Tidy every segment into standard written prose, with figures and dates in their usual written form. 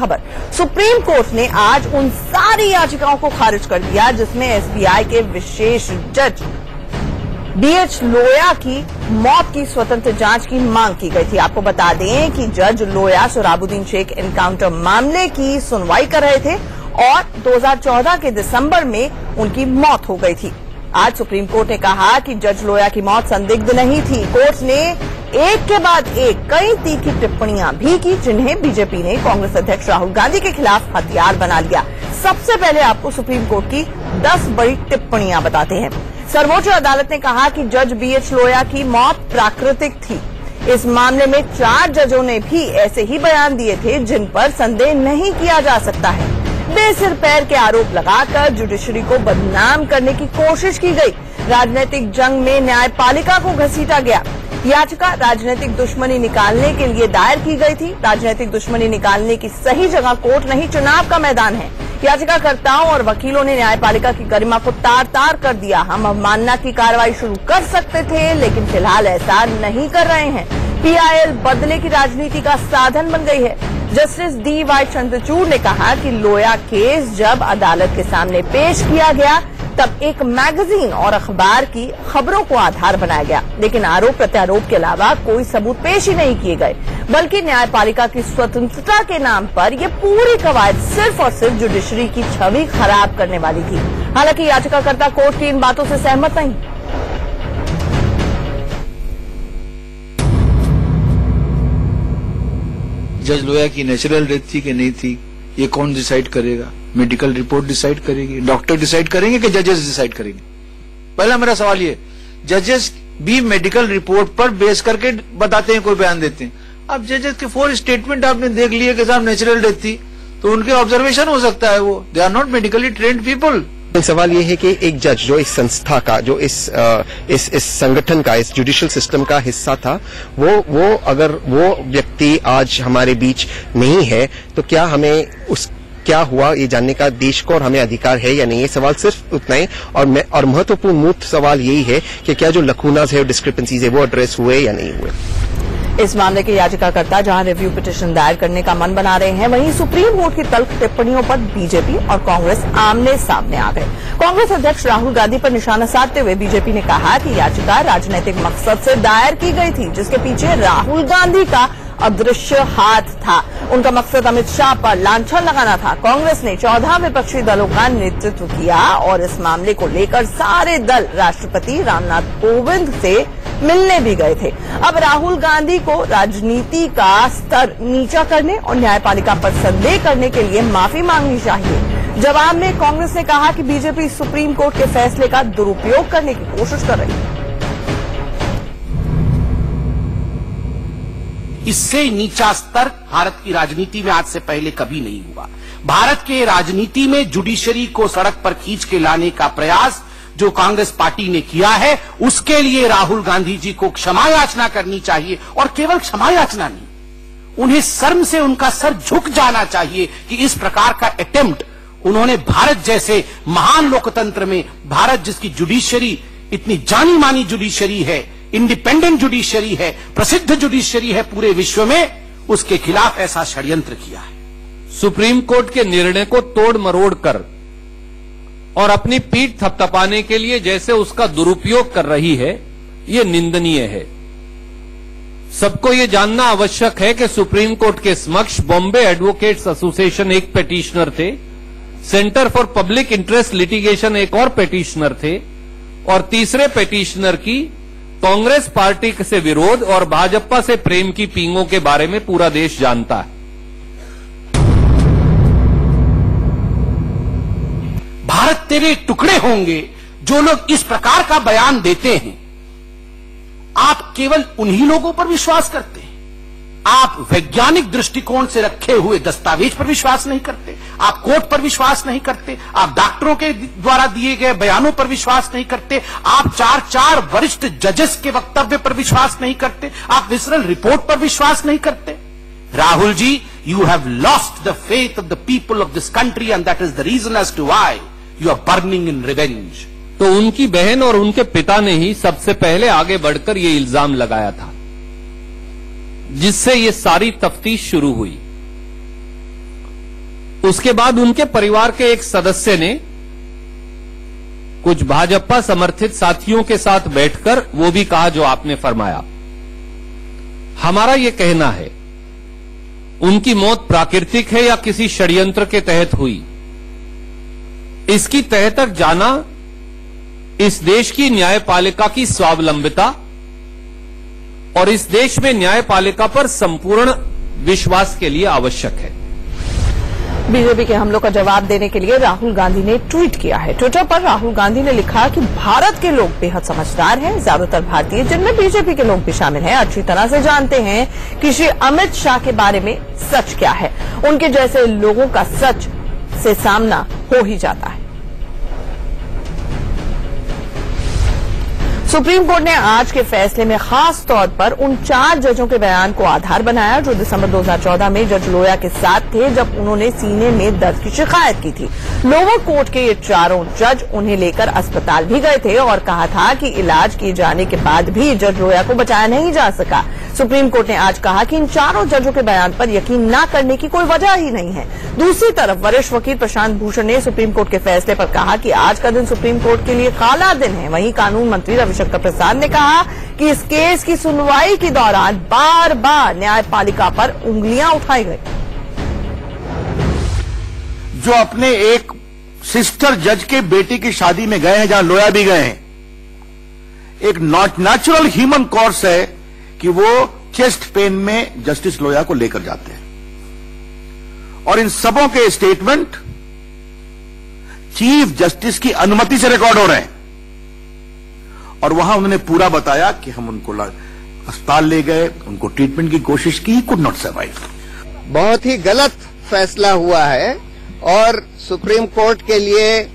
खबर। Supreme court ने आज उन सारी याचिकाओं को खारिज कर दिया जिसमें एसबीआई के विशेष जज बीएच लोया की मौत की स्वतंत्र जांच की मांग की गई थी। आपको बता दें कि जज लोया सोहराबुद्दीन शेख एनकाउंटर मामले की सुनवाई कर रहे थे और 2014 के दिसंबर में उनकी मौत हो गई थी। आज सुप्रीम कोर्ट ने कहा कि जज लोया की मौत संदिग्ध नहीं थी। कोर्ट ने एक के बाद एक कई तीखी टिप्पणियां भी की जिन्हें बीजेपी ने कांग्रेस अध्यक्ष राहुल गांधी के खिलाफ हथियार बना लिया। सबसे पहले आपको सुप्रीम कोर्ट की 10 बड़ी टिप्पणियां बताते हैं। सर्वोच्च अदालत ने कहा कि जज बीएच लोया की मौत प्राकृतिक थी। इस मामले में 4 जजों ने भी ऐसे ही बयान दिए थे जिन पर संदेह नहीं किया जा सकता है। बेसिर पैर के आरोप लगाकर जुडिशरी को बदनाम करने की कोशिश की गई। राजनीतिक जंग में न्यायपालिका को घसीटा गया। याचिका राजनीतिक दुश्मनी निकालने के लिए दायर की गई थी। राजनीतिक दुश्मनी निकालने की सही जगह कोर्ट नहीं, चुनाव का मैदान है। याचिकाकर्ताओं और वकीलों ने न्यायपालिका की गरिमा को तार-तार कर दिया। हम अवमानना की कार्रवाई शुरू कर सकते थे लेकिन फिलहाल ऐसा नहीं कर रहे हैं। पीआईएल बदले की राजनीति का साधन बन गई है। Justice D.Y.. चंद्रचूड़ ने कहा कि लोया केस जब अदालत के सामने पेश किया गया तब एक मैगजीन और अखबार की खबरों को आधार बनाया गया, लेकिन आरोप प्रत्यारोप के अलावा कोई सबूत पेश ही नहीं किए गए, बल्कि न्यायपालिका की स्वतंत्रता के नाम पर यह पूरी कवायद सिर्फ और सिर्फ जुडिशरी की छवि खराब करने वाली थी। हालांकि याचिकाकर्ता कोर्ट की इन बातों से सहमत नहीं। जज लोया की नेचुरल डेथ थी कि नहीं थी, ये कौन डिसाइड करेगा? मेडिकल रिपोर्ट डिसाइड करेगी, डॉक्टर डिसाइड करेंगे कि जजेस डिसाइड करेंगे? पहला मेरा सवाल ये, जजेस भी मेडिकल रिपोर्ट पर बेस करके बताते हैं, कोई बयान देते हैं। अब जजेस के 4 स्टेटमेंट आपने देख लिए कि साहब नेचुरल डेथ थी, तो उनके ऑब्जर्वेशन हो सकता है, वो they are not medically trained people. सवाल ये है कि एक जज जो इस संस्था का, जो इस संगठन का, इस जुडिशियल सिस्टम का हिस्सा था, वो अगर वो व्यक्ति आज हमारे बीच नहीं है तो क्या हमें क्या हुआ ये जानने का देश को और हमें अधिकार है या नहीं? ये सवाल सिर्फ उतना ही और महत्वपूर्ण मूल सवाल यही है कि क्या जो लकूनास है और डिस्क्रिपेंसीज है वो एड्रेस हुए या नहीं हुए। इस मामले के याचिकाकर्ता जहां रिव्यू पिटीशन दायर करने का मन बना रहे हैं, वहीं सुप्रीम कोर्ट की तल्ख टिप्पणियों पर बीजेपी और कांग्रेस आमने सामने आ गए। कांग्रेस अध्यक्ष राहुल गांधी पर निशाना साधते हुए बीजेपी ने कहा कि याचिका राजनीतिक मकसद से दायर की गई थी, जिसके पीछे राहुल गांधी का अदृश्य हाथ था। उनका मकसद अमित शाह पर लांछन लगाना था। कांग्रेस ने 14 विपक्षी दलों का नेतृत्व किया और इस मामले को लेकर सारे दल राष्ट्रपति रामनाथ कोविंद से मिलने भी गए थे। अब राहुल गांधी को राजनीति का स्तर नीचा करने और न्यायपालिका पर संदेह करने के लिए माफी मांगनी चाहिए। जवाब में कांग्रेस ने कहा कि बीजेपी सुप्रीम कोर्ट के फैसले का दुरुपयोग करने की कोशिश कर रही है। इससे नीचा स्तर भारत की राजनीति में आज से पहले कभी नहीं हुआ। भारत के राजनीति में जुडिशरी को सड़क पर खींच के लाने का प्रयास जो कांग्रेस पार्टी ने किया है, उसके लिए राहुल गांधी जी को क्षमा याचना करनी चाहिए। और केवल क्षमा याचना नहीं, उन्हें शर्म से उनका सर झुक जाना चाहिए कि इस प्रकार का अटेम्प्ट उन्होंने भारत जैसे महान लोकतंत्र में, भारत जिसकी जुडिशरी इतनी जानी मानी जुडिशरी है, इंडिपेंडेंट जुडिशरी है, प्रसिद्ध जुडिशरी है पूरे विश्व में, उसके खिलाफ ऐसा षड्यंत्र किया है। सुप्रीम कोर्ट के निर्णय को तोड़ मरोड़ कर और अपनी पीठ थपथपाने के लिए जैसे उसका दुरुपयोग कर रही है, ये निंदनीय है। सबको ये जानना आवश्यक है कि सुप्रीम कोर्ट के समक्ष बॉम्बे एडवोकेट्स एसोसिएशन एक पिटीशनर थे, centre for public interest litigation एक और पिटीशनर थे, और तीसरे पिटीशनर की कांग्रेस पार्टी से विरोध और भाजपा से प्रेम की पींगों के बारे में पूरा देश जानता है। भारत तेरे टुकड़े होंगे जो लोग इस प्रकार का बयान देते हैं। आप केवल उन्हीं लोगों पर विश्वास करते हैं। आप वैज्ञानिक दृष्टिकोण से रखे हुए दस्तावेज पर विश्वास नहीं करते, आप कोर्ट पर विश्वास नहीं करते, आप डॉक्टरों के द्वारा दिए गए बयानों पर विश्वास नहीं करते, आप चार वरिष्ठ जजेस के वक्तव्य पर विश्वास नहीं करते, आप विसरल रिपोर्ट पर विश्वास नहीं करते। Rahul ji, you have lost the faith of the people of this country and that is the reason as to why you are burning in revenge. तो उनकी बहन और उनके पिता ने ही सबसे पहले आगे बढ़कर ये इल्जाम लगाया था, जिससे ये सारी तफ्तीश शुरू हुई। उसके बाद उनके परिवार के एक सदस्य ने कुछ भाजपा समर्थित साथियों के साथ बैठकर वो भी कहा जो आपने फरमाया। हमारा ये कहना है, उनकी मौत प्राकृतिक है या किसी षड्यंत्र के तहत हुई, इसकी तह तक जाना इस देश की न्यायपालिका की स्वावलंबिता और इस देश में न्यायपालिका पर संपूर्ण विश्वास के लिए आवश्यक है। बीजेपी के हमलों का जवाब देने के लिए राहुल गांधी ने ट्वीट किया है। ट्विटर पर राहुल गांधी ने लिखा कि भारत के लोग बेहद समझदार हैं। ज्यादातर भारतीय, जिनमें बीजेपी के लोग भी शामिल हैं, अच्छी तरह से जानते हैं कि श्री अमित शाह के बारे में सच क्या है। उनके जैसे लोगों का सच से सामना हो ही जाता है। सुप्रीम कोर्ट ने आज के फैसले में खास तौर पर उन 4 जजों के बयान को आधार बनाया जो दिसंबर 2014 में जज लोया के साथ थे जब उन्होंने सीने में दर्द की शिकायत की थी। लोअर कोर्ट के ये चारों जज उन्हें लेकर अस्पताल भी गए थे और कहा था कि इलाज किए जाने के बाद भी जज लोया को बचाया नहीं जा सका। सुप्रीम कोर्ट ने आज कहा कि इन चारों जजों के बयान पर यकीन न करने की कोई वजह ही नहीं है। दूसरी तरफ वरिष्ठ वकील प्रशांत भूषण ने सुप्रीम कोर्ट के फैसले पर कहा कि आज का दिन सुप्रीम कोर्ट के लिए काला दिन है। वहीं कानून मंत्री रविशंकर प्रसाद ने कहा कि इस केस की सुनवाई के दौरान बार बार न्यायपालिका पर उंगलियां उठाई गई। जो अपने एक सिस्टर जज के बेटी की शादी में गए हैं, जहां लोया भी गए हैं, एक नेचुरल ह्यूमन कोर्स है कि वो चेस्ट पेन में जस्टिस लोया को लेकर जाते हैं और इन सबों के स्टेटमेंट चीफ जस्टिस की अनुमति से रिकॉर्ड हो रहे हैं और वहां उन्होंने पूरा बताया कि हम उनको अस्पताल ले गए, उनको ट्रीटमेंट की कोशिश की, कुड नॉट सर्वाइव। बहुत ही गलत फैसला हुआ है और सुप्रीम कोर्ट के लिए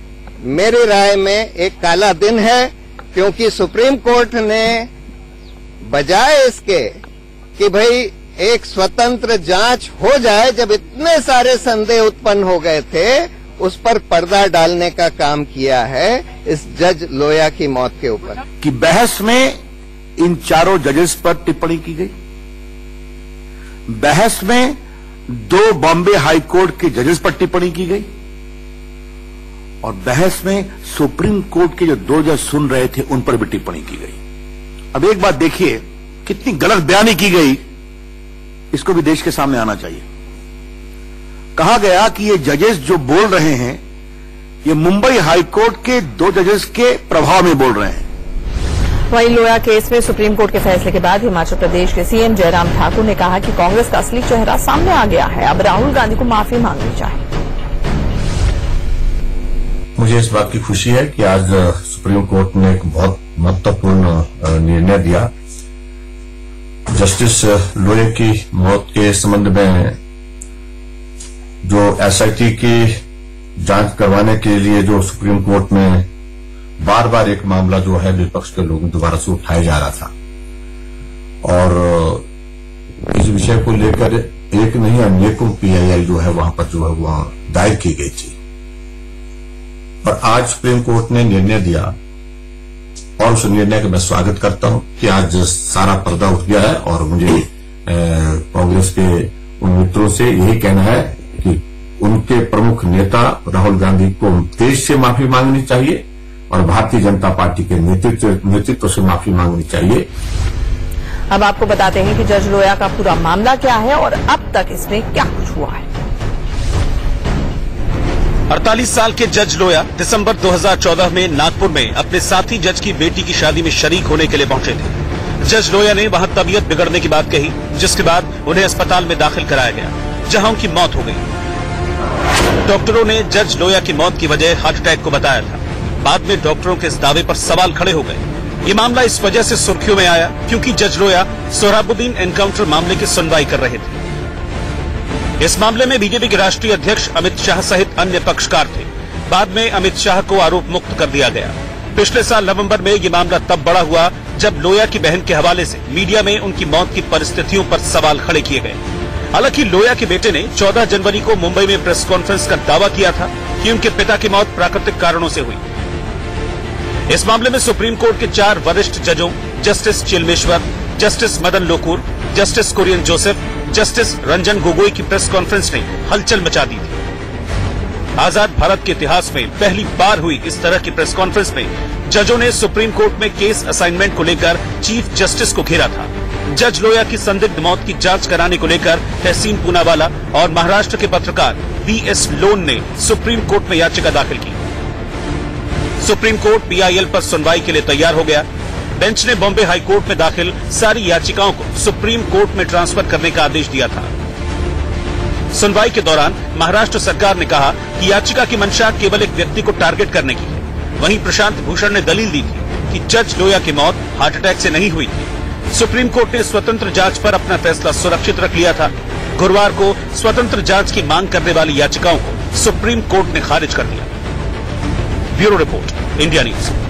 मेरी राय में एक काला दिन है, क्योंकि सुप्रीम कोर्ट ने बजाय इसके कि भाई एक स्वतंत्र जांच हो जाए, जब इतने सारे संदेह उत्पन्न हो गए थे, उस पर पर्दा डालने का काम किया है इस जज लोया की मौत के ऊपर। कि बहस में इन चारों जजेस पर टिप्पणी की गई, बहस में 2 बॉम्बे हाई कोर्ट के जजेस पर टिप्पणी की गई और बहस में सुप्रीम कोर्ट के जो 2 जज सुन रहे थे उन पर भी टिप्पणी की गई। अब एक बात देखिए, कितनी गलत बयानी की गई, इसको भी देश के सामने आना चाहिए। कहा गया कि ये जजेस जो बोल रहे हैं ये मुंबई हाई कोर्ट के 2 जजेस के प्रभाव में बोल रहे हैं। वहीं लोया केस में सुप्रीम कोर्ट के फैसले के बाद हिमाचल प्रदेश के सीएम जयराम ठाकुर ने कहा कि कांग्रेस का असली चेहरा सामने आ गया है, अब राहुल गांधी को माफी मांगनी चाहिए। मुझे इस बात की खुशी है कि आज सुप्रीम कोर्ट ने एक बहुत महत्वपूर्ण निर्णय दिया। जस्टिस लोया की मौत के संबंध में जो एसआईटी की जांच करवाने के लिए जो सुप्रीम कोर्ट में बार बार एक मामला जो है विपक्ष के लोगों दोबारा से उठाया जा रहा था और इस विषय को लेकर एक नहीं अनेकों पीआईएल जो है वहां पर जो है वहां दायर की गई थी और आज सुप्रीम कोर्ट ने निर्णय दिया और उस निर्णय का मैं स्वागत करता हूं कि आज सारा पर्दा उठ गया है और मुझे कांग्रेस के उन मित्रों से यही कहना है कि उनके प्रमुख नेता राहुल गांधी को देश से माफी मांगनी चाहिए और भारतीय जनता पार्टी के नेतृत्व से माफी मांगनी चाहिए। अब आपको बताते हैं कि जज लोया का पूरा मामला क्या है और अब तक इसमें क्या कुछ हुआ है। 48 साल के जज लोया दिसंबर 2014 में नागपुर में अपने साथी जज की बेटी की शादी में शरीक होने के लिए पहुंचे थे। जज लोया ने वहां तबीयत बिगड़ने की बात कही, जिसके बाद उन्हें अस्पताल में दाखिल कराया गया, जहां उनकी मौत हो गई। डॉक्टरों ने जज लोया की मौत की वजह हार्ट अटैक को बताया था। बाद में डॉक्टरों के इस दावे पर सवाल खड़े हो गए। ये मामला इस वजह से सुर्खियों में आया क्योंकि जज लोया सोहराबुद्दीन एनकाउंटर मामले की सुनवाई कर रहे थे। इस मामले में बीजेपी के राष्ट्रीय अध्यक्ष अमित शाह सहित अन्य पक्षकार थे। बाद में अमित शाह को आरोप मुक्त कर दिया गया। पिछले साल नवंबर में ये मामला तब बड़ा हुआ जब लोया की बहन के हवाले से मीडिया में उनकी मौत की परिस्थितियों पर सवाल खड़े किए गए। हालांकि लोया के बेटे ने 14 जनवरी को मुंबई में प्रेस कॉन्फ्रेंस का दावा किया था कि उनके पिता की मौत प्राकृतिक कारणों से हुई। इस मामले में सुप्रीम कोर्ट के 4 वरिष्ठ जजों justice Chelameswar, justice Madan Lokur, justice Kurian Joseph, justice Ranjan Gogoi की प्रेस कॉन्फ्रेंस ने हलचल मचा दी थी। आजाद भारत के इतिहास में पहली बार हुई इस तरह की प्रेस कॉन्फ्रेंस में जजों ने सुप्रीम कोर्ट में केस असाइनमेंट को लेकर चीफ जस्टिस को घेरा था। जज लोया की संदिग्ध मौत की जांच कराने को लेकर तहसीन पूनावाला और महाराष्ट्र के पत्रकार बीएस लोन ने सुप्रीम कोर्ट में याचिका दाखिल की। सुप्रीम कोर्ट पीआईएल पर सुनवाई के लिए तैयार हो गया। बेंच ने बॉम्बे हाई कोर्ट में दाखिल सारी याचिकाओं को सुप्रीम कोर्ट में ट्रांसफर करने का आदेश दिया था। सुनवाई के दौरान महाराष्ट्र सरकार ने कहा कि याचिका की मंशा केवल एक व्यक्ति को टारगेट करने की है। वहीं प्रशांत भूषण ने दलील दी थी कि जज लोया की मौत हार्ट अटैक से नहीं हुई थी। सुप्रीम कोर्ट ने स्वतंत्र जांच पर अपना फैसला सुरक्षित रख लिया था। गुरुवार को स्वतंत्र जांच की मांग करने वाली याचिकाओं को सुप्रीम कोर्ट ने खारिज कर दिया। Bureau report, India news.